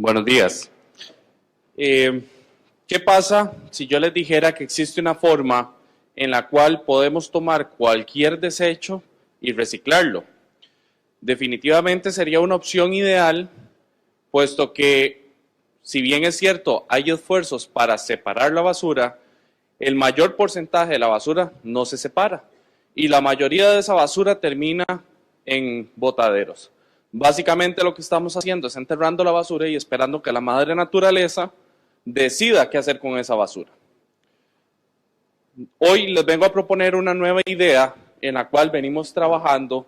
Buenos días. ¿Qué pasa si yo les dijera que existe una forma en la cual podemos tomar cualquier desecho y reciclarlo? Definitivamente sería una opción ideal, puesto que, si bien es cierto, hay esfuerzos para separar la basura, el mayor porcentaje de la basura no se separa y la mayoría de esa basura termina en botaderos. Básicamente lo que estamos haciendo es enterrando la basura y esperando que la madre naturaleza decida qué hacer con esa basura. Hoy les vengo a proponer una nueva idea en la cual venimos trabajando,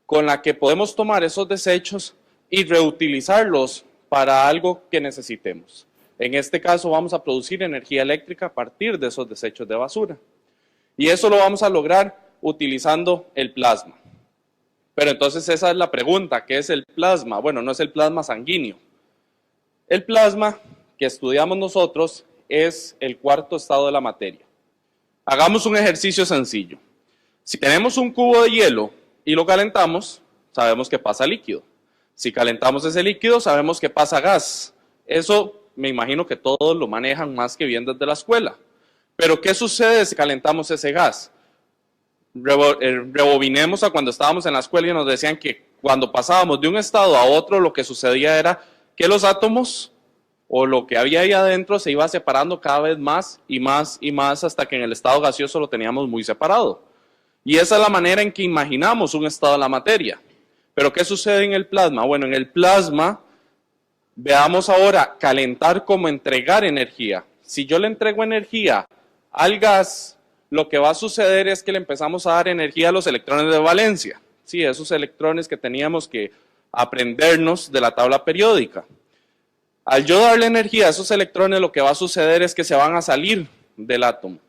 con la que podemos tomar esos desechos y reutilizarlos para algo que necesitemos. En este caso vamos a producir energía eléctrica a partir de esos desechos de basura. Y eso lo vamos a lograr utilizando el plasma. Pero entonces esa es la pregunta, ¿qué es el plasma? Bueno, no es el plasma sanguíneo. El plasma que estudiamos nosotros es el cuarto estado de la materia. Hagamos un ejercicio sencillo. Si tenemos un cubo de hielo y lo calentamos, sabemos que pasa líquido. Si calentamos ese líquido, sabemos que pasa gas. Eso me imagino que todos lo manejan más que bien desde la escuela. Pero ¿qué sucede si calentamos ese gas? Rebobinemos a cuando estábamos en la escuela y nos decían que cuando pasábamos de un estado a otro, lo que sucedía era que los átomos o lo que había ahí adentro se iba separando cada vez más y más y más hasta que en el estado gaseoso lo teníamos muy separado. Y esa es la manera en que imaginamos un estado de la materia. Pero ¿qué sucede en el plasma? Bueno, en el plasma, veamos ahora calentar como entregar energía. Si yo le entrego energía al gas, lo que va a suceder es que le empezamos a dar energía a los electrones de valencia. Sí, esos electrones que teníamos que aprendernos de la tabla periódica. Al yo darle energía a esos electrones, lo que va a suceder es que se van a salir del átomo.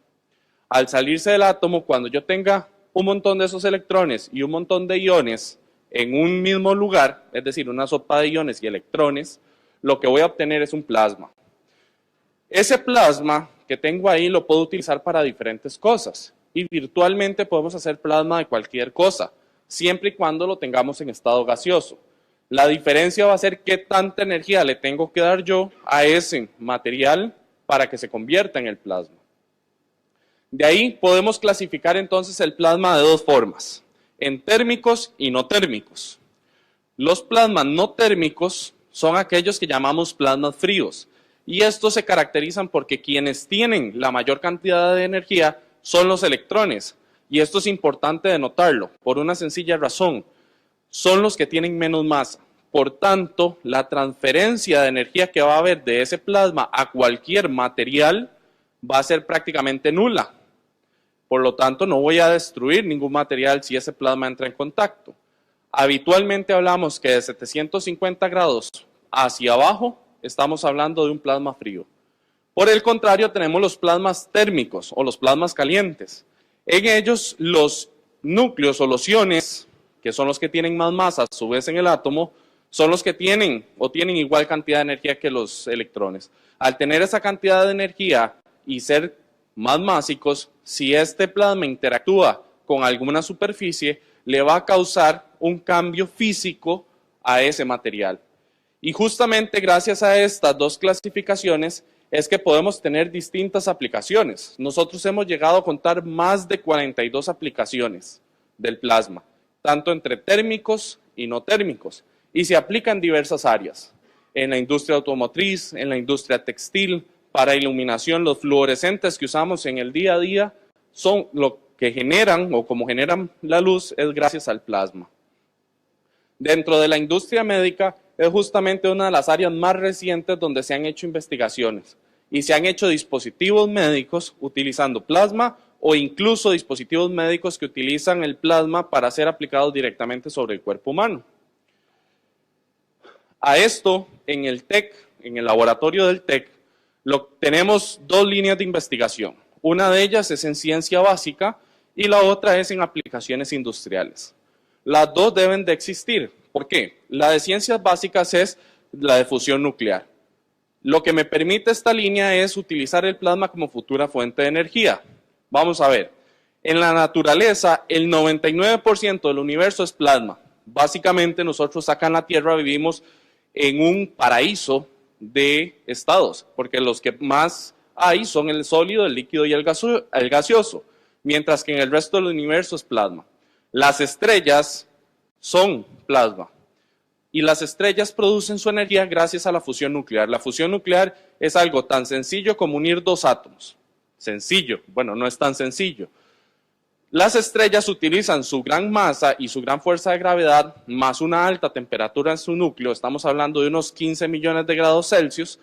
Al salirse del átomo, cuando yo tenga un montón de esos electrones y un montón de iones en un mismo lugar, es decir, una sopa de iones y electrones, lo que voy a obtener es un plasma. Ese plasma que tengo ahí lo puedo utilizar para diferentes cosas y virtualmente podemos hacer plasma de cualquier cosa, siempre y cuando lo tengamos en estado gaseoso. La diferencia va a ser qué tanta energía le tengo que dar yo a ese material para que se convierta en el plasma. De ahí podemos clasificar entonces el plasma de dos formas, en térmicos y no térmicos. Los plasmas no térmicos son aquellos que llamamos plasmas fríos. Y estos se caracterizan porque quienes tienen la mayor cantidad de energía son los electrones. Y esto es importante de notarlo, por una sencilla razón. Son los que tienen menos masa. Por tanto, la transferencia de energía que va a haber de ese plasma a cualquier material va a ser prácticamente nula. Por lo tanto, no voy a destruir ningún material si ese plasma entra en contacto. Habitualmente hablamos que de 750 grados hacia abajo, estamos hablando de un plasma frío. Por el contrario, tenemos los plasmas térmicos o los plasmas calientes. En ellos, los núcleos o los iones, que son los que tienen más masa a su vez en el átomo, son los que tienen igual cantidad de energía que los electrones. Al tener esa cantidad de energía y ser más másicos, si este plasma interactúa con alguna superficie, le va a causar un cambio físico a ese material. Y justamente gracias a estas dos clasificaciones es que podemos tener distintas aplicaciones. Nosotros hemos llegado a contar más de 42 aplicaciones del plasma, tanto entre térmicos y no térmicos, y se aplica en diversas áreas. En la industria automotriz, en la industria textil, para iluminación, los fluorescentes que usamos en el día a día son lo que generan o como generan la luz es gracias al plasma. Dentro de la industria médica es justamente una de las áreas más recientes donde se han hecho investigaciones y se han hecho dispositivos médicos utilizando plasma o incluso dispositivos médicos que utilizan el plasma para ser aplicados directamente sobre el cuerpo humano. A esto, en el TEC, en el laboratorio del TEC, tenemos dos líneas de investigación. Una de ellas es en ciencia básica y la otra es en aplicaciones industriales. Las dos deben de existir. ¿Por qué? La de ciencias básicas es la de fusión nuclear. Lo que me permite esta línea es utilizar el plasma como futura fuente de energía. Vamos a ver. En la naturaleza, el 99% del universo es plasma. Básicamente nosotros acá en la Tierra vivimos en un paraíso de estados, porque los que más hay son el sólido, el líquido y el gaseoso, mientras que en el resto del universo es plasma. Las estrellas son plasma y las estrellas producen su energía gracias a la fusión nuclear. La fusión nuclear es algo tan sencillo como unir dos átomos. Sencillo, bueno, no es tan sencillo. Las estrellas utilizan su gran masa y su gran fuerza de gravedad, más una alta temperatura en su núcleo, estamos hablando de unos 15 millones de grados Celsius,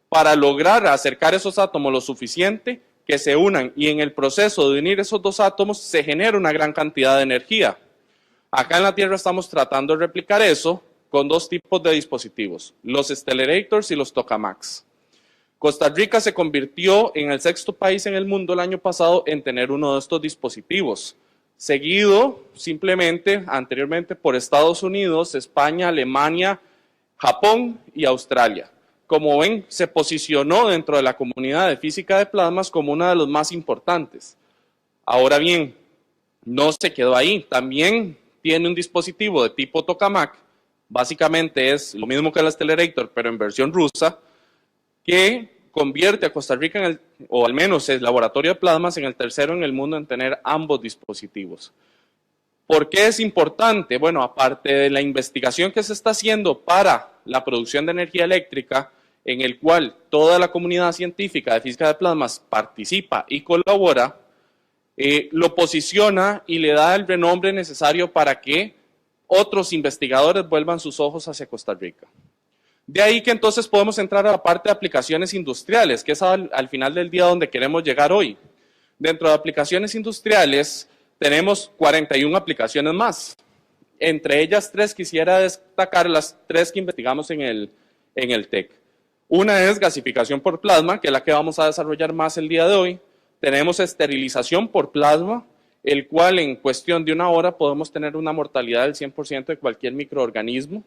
para lograr acercar esos átomos lo suficiente que se unan, y en el proceso de unir esos dos átomos se genera una gran cantidad de energía. Acá en la Tierra estamos tratando de replicar eso con dos tipos de dispositivos, los Stellarators y los Tokamaks. Costa Rica se convirtió en el 6º país en el mundo el año pasado en tener uno de estos dispositivos, seguido simplemente anteriormente por Estados Unidos, España, Alemania, Japón y Australia. Como ven, se posicionó dentro de la comunidad de física de plasmas como uno de los más importantes. Ahora bien, no se quedó ahí, también tiene un dispositivo de tipo tokamak, básicamente es lo mismo que el Stellarator, pero en versión rusa, que convierte a Costa Rica, o al menos el laboratorio de plasmas, en el tercero en el mundo en tener ambos dispositivos. ¿Por qué es importante? Bueno, aparte de la investigación que se está haciendo para la producción de energía eléctrica, en el cual toda la comunidad científica de física de plasmas participa y colabora, lo posiciona y le da el renombre necesario para que otros investigadores vuelvan sus ojos hacia Costa Rica. De ahí que entonces podemos entrar a la parte de aplicaciones industriales, que es al final del día donde queremos llegar hoy. Dentro de aplicaciones industriales tenemos 41 aplicaciones más. Entre ellas 3 quisiera destacar las 3 que investigamos en el TEC. Una es gasificación por plasma, que es la que vamos a desarrollar más el día de hoy. Tenemos esterilización por plasma, el cual en cuestión de 1 hora podemos tener una mortalidad del 100% de cualquier microorganismo.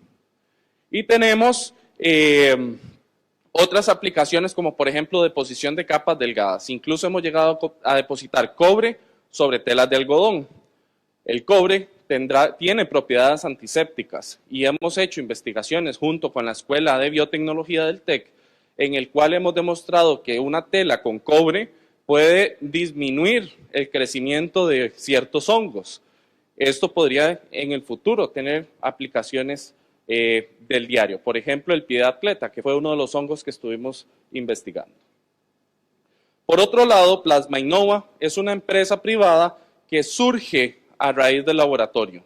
Y tenemos otras aplicaciones como por ejemplo deposición de capas delgadas. Incluso hemos llegado a depositar cobre sobre telas de algodón. El cobre tiene propiedades antisépticas y hemos hecho investigaciones junto con la Escuela de Biotecnología del TEC, en el cual hemos demostrado que una tela con cobre puede disminuir el crecimiento de ciertos hongos. Esto podría en el futuro tener aplicaciones del diario. Por ejemplo, el pie de atleta, que fue uno de los hongos que estuvimos investigando. Por otro lado, Plasma Innova es una empresa privada que surge a raíz del laboratorio,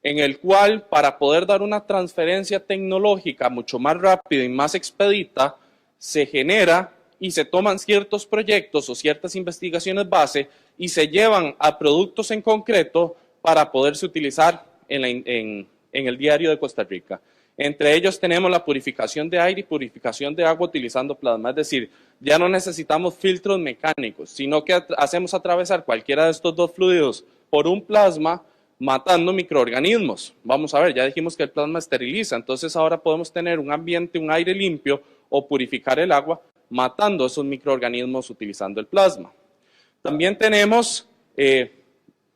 en el cual para poder dar una transferencia tecnológica mucho más rápida y más expedita, se genera y se toman ciertos proyectos o ciertas investigaciones base y se llevan a productos en concreto para poderse utilizar en el diario de Costa Rica. Entre ellos tenemos la purificación de aire y purificación de agua utilizando plasma, es decir, ya no necesitamos filtros mecánicos, sino que hacemos atravesar cualquiera de estos dos fluidos por un plasma matando microorganismos. Vamos a ver, ya dijimos que el plasma esteriliza, entonces ahora podemos tener un ambiente, un aire limpio o purificar el agua matando esos microorganismos utilizando el plasma. También tenemos,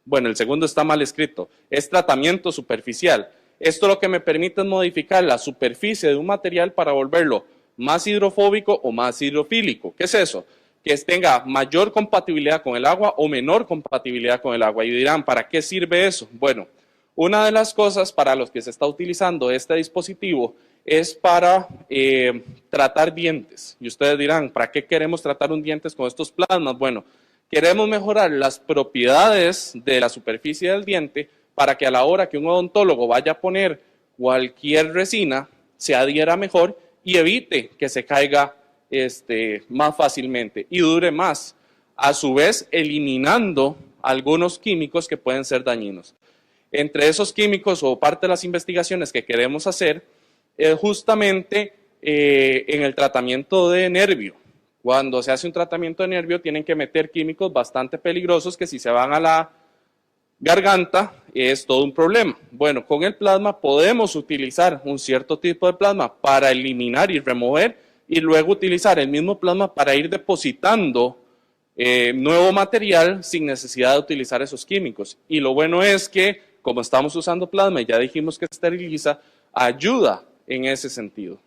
bueno, el segundo está mal escrito, es tratamiento superficial. Esto lo que me permite es modificar la superficie de un material para volverlo más hidrofóbico o más hidrofílico. ¿Qué es eso? Que tenga mayor compatibilidad con el agua o menor compatibilidad con el agua. Y dirán, ¿para qué sirve eso? Bueno, una de las cosas para los que se está utilizando este dispositivo es para tratar dientes. Y ustedes dirán, ¿para qué queremos tratar un diente con estos plasmas? Bueno, queremos mejorar las propiedades de la superficie del diente para que a la hora que un odontólogo vaya a poner cualquier resina, se adhiera mejor y evite que se caiga más fácilmente y dure más, a su vez eliminando algunos químicos que pueden ser dañinos. Entre esos químicos o parte de las investigaciones que queremos hacer es justamente en el tratamiento de nervio. Cuando se hace un tratamiento de nervio tienen que meter químicos bastante peligrosos que si se van a la garganta es todo un problema. Bueno, con el plasma podemos utilizar un cierto tipo de plasma para eliminar y remover y luego utilizar el mismo plasma para ir depositando nuevo material sin necesidad de utilizar esos químicos. Y lo bueno es que como estamos usando plasma y ya dijimos que esteriliza, ayuda en ese sentido.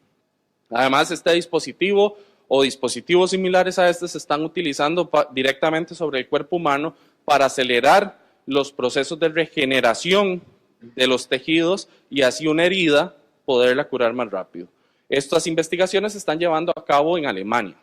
Además, este dispositivo o dispositivos similares a este se están utilizando directamente sobre el cuerpo humano para acelerar los procesos de regeneración de los tejidos y así una herida poderla curar más rápido. Estas investigaciones se están llevando a cabo en Alemania.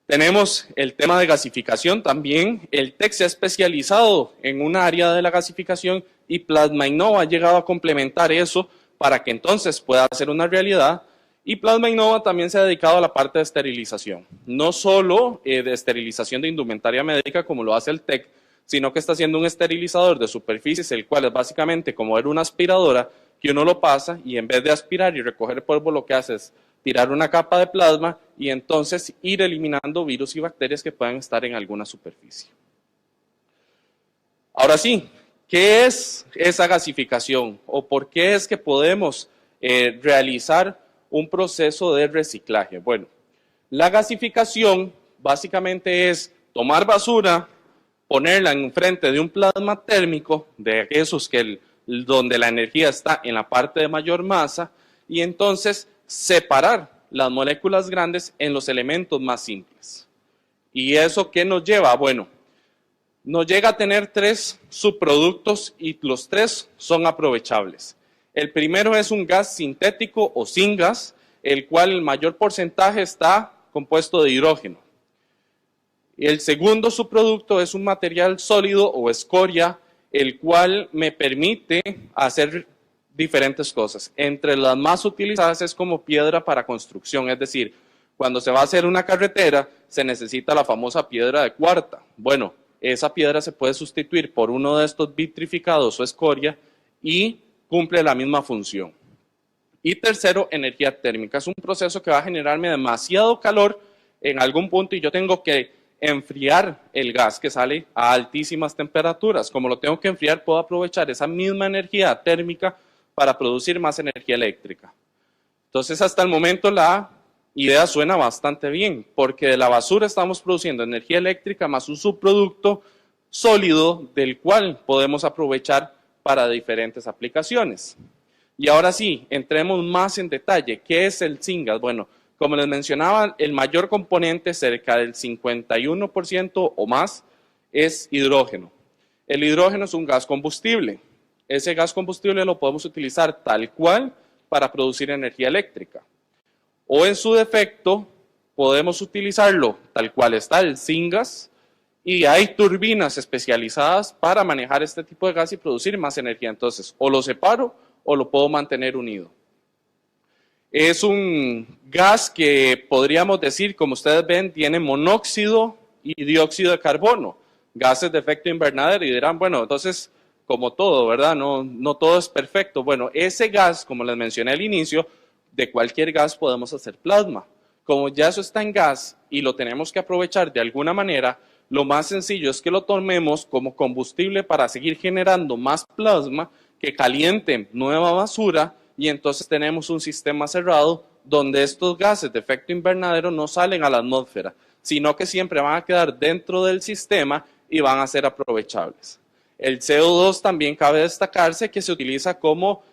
Tenemos el tema de gasificación también. El TEC se ha especializado en un área de la gasificación y Plasma Innova ha llegado a complementar eso para que entonces pueda ser una realidad. Y Plasma Innova también se ha dedicado a la parte de esterilización. No solo de esterilización de indumentaria médica como lo hace el TEC, sino que está haciendo un esterilizador de superficies, el cual es básicamente como ver una aspiradora que uno lo pasa y en vez de aspirar y recoger polvo lo que hace es tirar una capa de plasma y entonces ir eliminando virus y bacterias que puedan estar en alguna superficie. Ahora sí, ¿qué es esa gasificación? ¿O por qué es que podemos realizar un proceso de reciclaje? Bueno, la gasificación básicamente es tomar basura, ponerla enfrente de un plasma térmico, de esos donde la energía está en la parte de mayor masa, y entonces separar las moléculas grandes en los elementos más simples. ¿Y eso qué nos lleva? Bueno, nos llega a tener 3 subproductos y los 3 son aprovechables. El primero es un gas sintético o syngas, el cual el mayor porcentaje está compuesto de hidrógeno. El segundo subproducto es un material sólido o escoria, el cual me permite hacer diferentes cosas. Entre las más utilizadas es como piedra para construcción, es decir, cuando se va a hacer una carretera se necesita la famosa piedra de cuarta. Bueno, esa piedra se puede sustituir por uno de estos vitrificados o escoria y cumple la misma función. Y tercero, energía térmica. Es un proceso que va a generarme demasiado calor en algún punto y yo tengo que enfriar el gas que sale a altísimas temperaturas. Como lo tengo que enfriar, puedo aprovechar esa misma energía térmica para producir más energía eléctrica. Entonces, hasta el momento la idea suena bastante bien, porque de la basura estamos produciendo energía eléctrica más un subproducto sólido del cual podemos aprovechar para diferentes aplicaciones. Y ahora sí, entremos más en detalle. ¿Qué es el syngas? Bueno, como les mencionaba, el mayor componente, cerca del 51% o más, es hidrógeno. El hidrógeno es un gas combustible. Ese gas combustible lo podemos utilizar tal cual para producir energía eléctrica. O en su defecto, podemos utilizarlo tal cual está el syngas y hay turbinas especializadas para manejar este tipo de gas y producir más energía. Entonces, o lo separo o lo puedo mantener unido. Es un gas que podríamos decir, como ustedes ven, tiene monóxido y dióxido de carbono, gases de efecto invernadero, y dirán, bueno, entonces, como todo, ¿verdad? No todo es perfecto. Bueno, ese gas, como les mencioné al inicio, de cualquier gas podemos hacer plasma. Como ya eso está en gas y lo tenemos que aprovechar de alguna manera, lo más sencillo es que lo tomemos como combustible para seguir generando más plasma que caliente nueva basura y entonces tenemos un sistema cerrado donde estos gases de efecto invernadero no salen a la atmósfera, sino que siempre van a quedar dentro del sistema y van a ser aprovechables. El CO2 también cabe destacarse que se utiliza como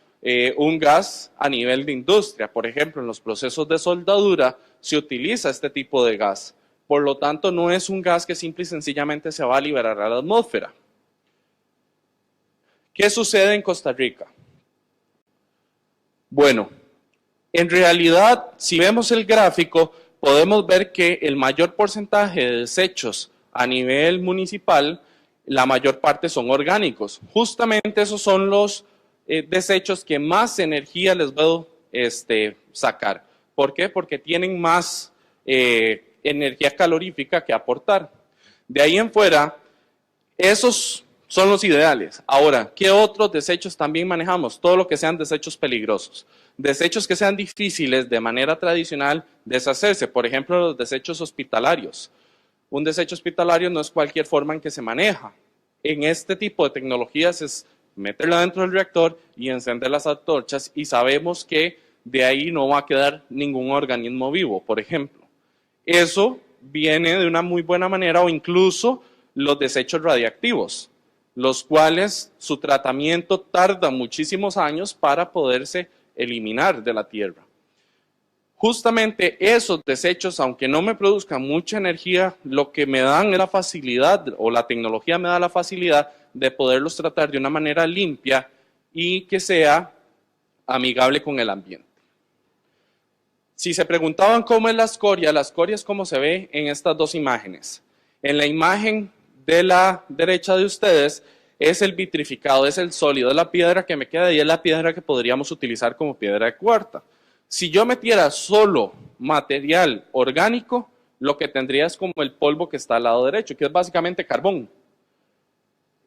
un gas a nivel de industria. Por ejemplo, en los procesos de soldadura se utiliza este tipo de gas. Por lo tanto, no es un gas que simple y sencillamente se va a liberar a la atmósfera. ¿Qué sucede en Costa Rica? Bueno, en realidad, si vemos el gráfico, podemos ver que el mayor porcentaje de desechos a nivel municipal, la mayor parte son orgánicos. Justamente esos son los desechos que más energía les puedo sacar. ¿Por qué? Porque tienen más energía calorífica que aportar. De ahí en fuera, esos son los ideales. Ahora, ¿qué otros desechos también manejamos? Todo lo que sean desechos peligrosos. Desechos que sean difíciles de manera tradicional deshacerse. Por ejemplo, los desechos hospitalarios. Un desecho hospitalario no es cualquier forma en que se maneja. En este tipo de tecnologías es meterlo dentro del reactor y encender las antorchas y sabemos que de ahí no va a quedar ningún organismo vivo, por ejemplo. Eso viene de una muy buena manera, o incluso los desechos radiactivos, los cuales su tratamiento tarda muchísimos años para poderse eliminar de la Tierra. Justamente esos desechos, aunque no me produzcan mucha energía, lo que me dan es la facilidad, o la tecnología me da la facilidad de poderlos tratar de una manera limpia y que sea amigable con el ambiente. Si se preguntaban cómo es la escoria es como se ve en estas dos imágenes. En la imagen de la derecha de ustedes es el vitrificado, es el sólido, es la piedra que me queda y es la piedra que podríamos utilizar como piedra de cuarta. Si yo metiera solo material orgánico, lo que tendría es como el polvo que está al lado derecho, que es básicamente carbón.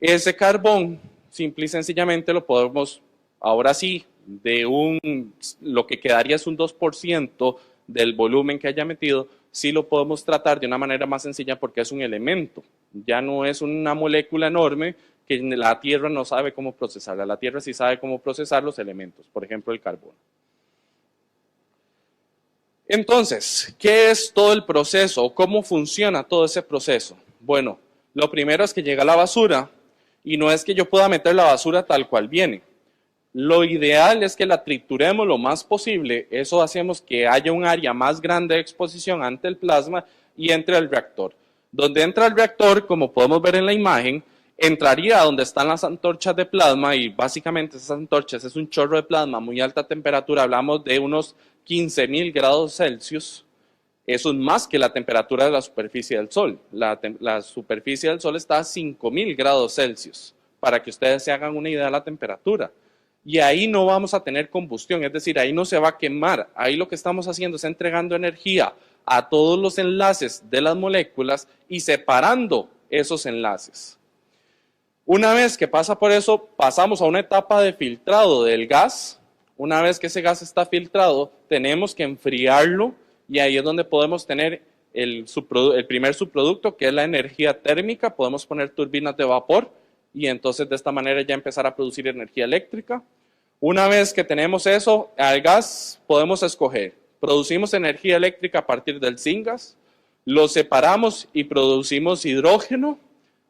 Ese carbón, simple y sencillamente, lo podemos, ahora sí, lo que quedaría es un 2% del volumen que haya metido, sí lo podemos tratar de una manera más sencilla porque es un elemento, ya no es una molécula enorme que la Tierra no sabe cómo procesarla. La Tierra sí sabe cómo procesar los elementos, por ejemplo el carbono. Entonces, ¿qué es todo el proceso? ¿Cómo funciona todo ese proceso? Bueno, lo primero es que llega la basura y no es que yo pueda meter la basura tal cual viene. Lo ideal es que la trituremos lo más posible, eso hacemos que haya un área más grande de exposición ante el plasma y entre al reactor. Donde entra el reactor, como podemos ver en la imagen, entraría donde están las antorchas de plasma y básicamente esas antorchas es un chorro de plasma a muy alta temperatura, hablamos de unos 15.000 grados Celsius. Eso es más que la temperatura de la superficie del Sol. La superficie del Sol está a 5.000 grados Celsius, para que ustedes se hagan una idea de la temperatura. Y ahí no vamos a tener combustión, es decir, ahí no se va a quemar. Ahí lo que estamos haciendo es entregando energía a todos los enlaces de las moléculas y separando esos enlaces. Una vez que pasa por eso, pasamos a una etapa de filtrado del gas. Una vez que ese gas está filtrado, tenemos que enfriarlo y ahí es donde podemos tener el primer subproducto, que es la energía térmica. Podemos poner turbinas de vapor y entonces de esta manera ya empezar a producir energía eléctrica. Una vez que tenemos eso, al gas podemos escoger. Producimos energía eléctrica a partir del syngas, lo separamos y producimos hidrógeno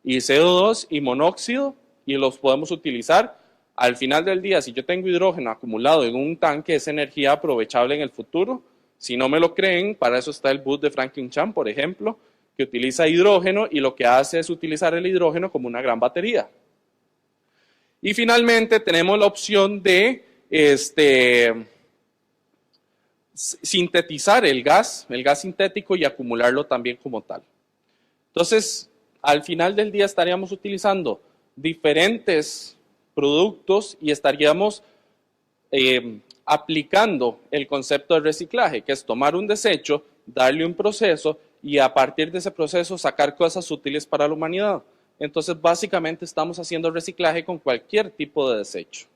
y CO2 y monóxido y los podemos utilizar. Al final del día, si yo tengo hidrógeno acumulado en un tanque, es energía aprovechable en el futuro. Si no me lo creen, para eso está el bus de Franklin Chan, por ejemplo, que utiliza hidrógeno y lo que hace es utilizar el hidrógeno como una gran batería. Y finalmente tenemos la opción de sintetizar el gas sintético y acumularlo también como tal. Entonces, al final del día estaríamos utilizando diferentes productos y estaríamos aplicando el concepto de reciclaje, que es tomar un desecho, darle un proceso y a partir de ese proceso sacar cosas útiles para la humanidad. Entonces, básicamente estamos haciendo reciclaje con cualquier tipo de desecho.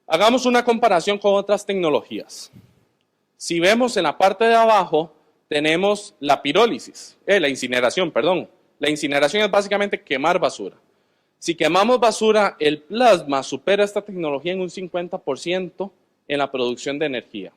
Hagamos una comparación con otras tecnologías. Si vemos en la parte de abajo, tenemos la pirólisis, la incineración, perdón. La incineración es básicamente quemar basura. Si quemamos basura, el plasma supera esta tecnología en un 50% en la producción de energía.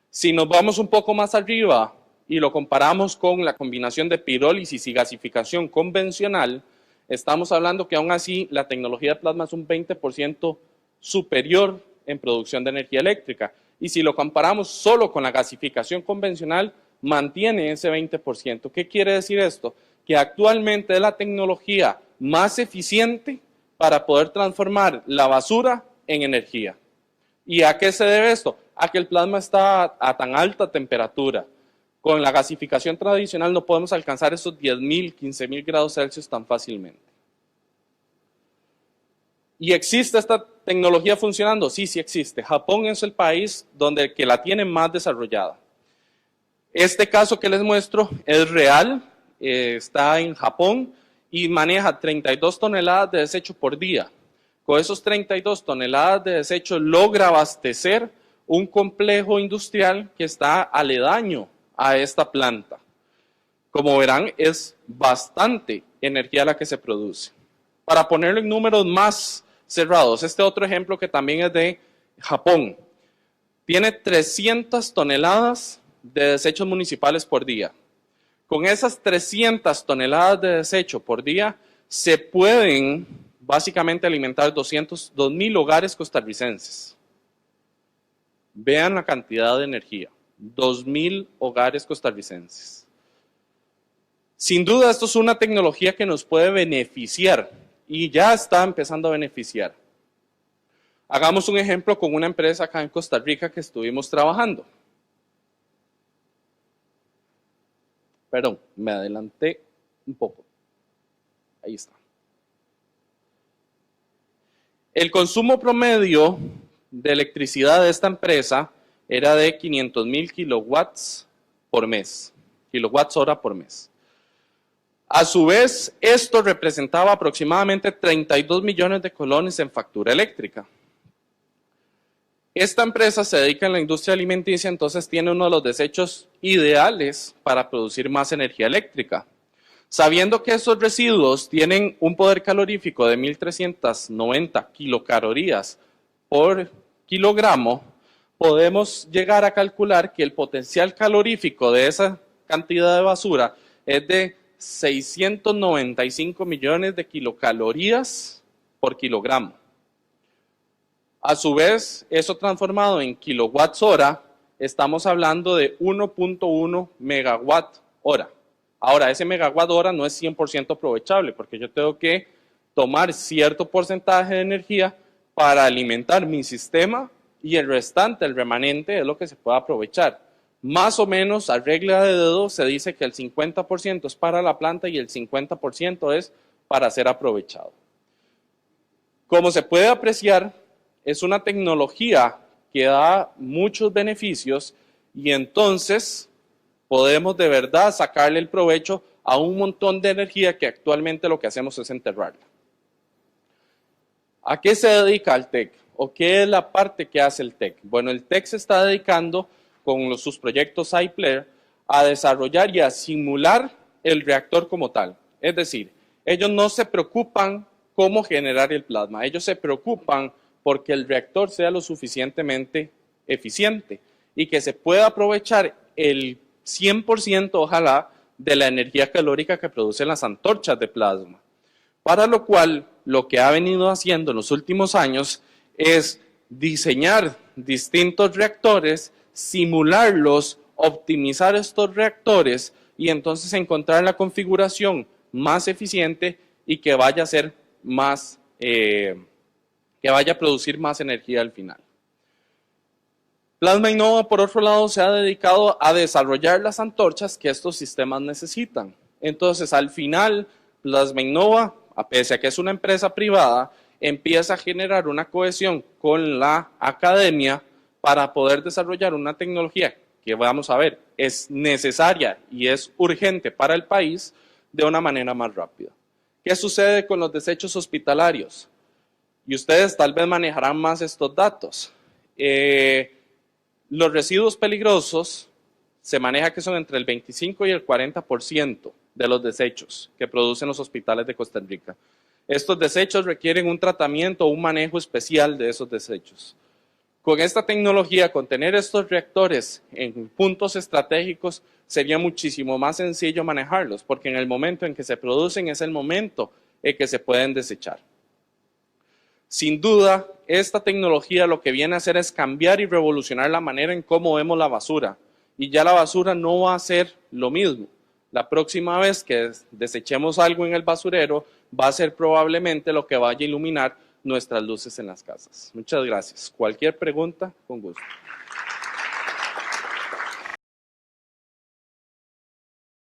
Si nos vamos un poco más arriba y lo comparamos con la combinación de pirólisis y gasificación convencional, estamos hablando que aún así la tecnología de plasma es un 20% superior en producción de energía eléctrica. Y si lo comparamos solo con la gasificación convencional, mantiene ese 20%. ¿Qué quiere decir esto? Que actualmente es la tecnología más eficiente para poder transformar la basura en energía. ¿Y a qué se debe esto? A que el plasma está a tan alta temperatura. Con la gasificación tradicional no podemos alcanzar esos 10.000, 15.000 grados Celsius tan fácilmente. ¿Y existe esta tecnología funcionando? Sí, sí existe. Japón es el país que la tiene más desarrollada. Este caso que les muestro es real, está en Japón y maneja 32 toneladas de desecho por día. Con esos 32 toneladas de desecho logra abastecer un complejo industrial que está aledaño a esta planta. Como verán, es bastante energía la que se produce. Para ponerlo en números más cerrados, este otro ejemplo que también es de Japón, tiene 300 toneladas de desechos municipales por día. Con esas 300 toneladas de desecho por día, se pueden básicamente alimentar 2.000 hogares costarricenses. Vean la cantidad de energía, 2.000 hogares costarricenses. Sin duda, esto es una tecnología que nos puede beneficiar y ya está empezando a beneficiar. Hagamos un ejemplo con una empresa acá en Costa Rica que estuvimos trabajando. Perdón, me adelanté un poco. Ahí está. El consumo promedio de electricidad de esta empresa era de 500.000 kilowatts por mes, kilowatts hora por mes. A su vez, esto representaba aproximadamente 32 millones de colones en factura eléctrica. Esta empresa se dedica en la industria alimenticia, entonces tiene uno de los desechos ideales para producir más energía eléctrica. Sabiendo que esos residuos tienen un poder calorífico de 1.390 kilocalorías por kilogramo, podemos llegar a calcular que el potencial calorífico de esa cantidad de basura es de 695 millones de kilocalorías por kilogramo. A su vez, eso transformado en kilowatts hora, estamos hablando de 1.1 megawatt hora. Ahora, ese megawatt hora no es 100% aprovechable porque yo tengo que tomar cierto porcentaje de energía para alimentar mi sistema y el restante, el remanente, es lo que se puede aprovechar. Más o menos, a regla de dedo, se dice que el 50% es para la planta y el 50% es para ser aprovechado. Como se puede apreciar, es una tecnología que da muchos beneficios y entonces podemos de verdad sacarle el provecho a un montón de energía que actualmente lo que hacemos es enterrarla. ¿A qué se dedica el TEC? ¿O qué es la parte que hace el TEC? Bueno, el TEC se está dedicando con sus proyectos iPlayer a desarrollar y a simular el reactor como tal. Es decir, ellos no se preocupan cómo generar el plasma, ellos se preocupan porque el reactor sea lo suficientemente eficiente y que se pueda aprovechar el 100%, ojalá, de la energía calórica que producen las antorchas de plasma. Para lo cual, lo que ha venido haciendo en los últimos años es diseñar distintos reactores, simularlos, optimizar estos reactores y entonces encontrar la configuración más eficiente y que vaya a ser más, que vaya a producir más energía al final. Plasma Innova, por otro lado, se ha dedicado a desarrollar las antorchas que estos sistemas necesitan. Entonces, al final, Plasma Innova, pese a que es una empresa privada, empieza a generar una cohesión con la academia para poder desarrollar una tecnología que, vamos a ver, es necesaria y es urgente para el país de una manera más rápida. ¿Qué sucede con los desechos hospitalarios? Y ustedes tal vez manejarán más estos datos. Los residuos peligrosos se maneja que son entre el 25 y el 40% de los desechos que producen los hospitales de Costa Rica. Estos desechos requieren un tratamiento o un manejo especial de esos desechos. Con esta tecnología, con tener estos reactores en puntos estratégicos, sería muchísimo más sencillo manejarlos, porque en el momento en que se producen es el momento en que se pueden desechar. Sin duda, esta tecnología lo que viene a hacer es cambiar y revolucionar la manera en cómo vemos la basura. Y ya la basura no va a ser lo mismo. La próxima vez que desechemos algo en el basurero, va a ser probablemente lo que vaya a iluminar nuestras luces en las casas. Muchas gracias. Cualquier pregunta, con gusto.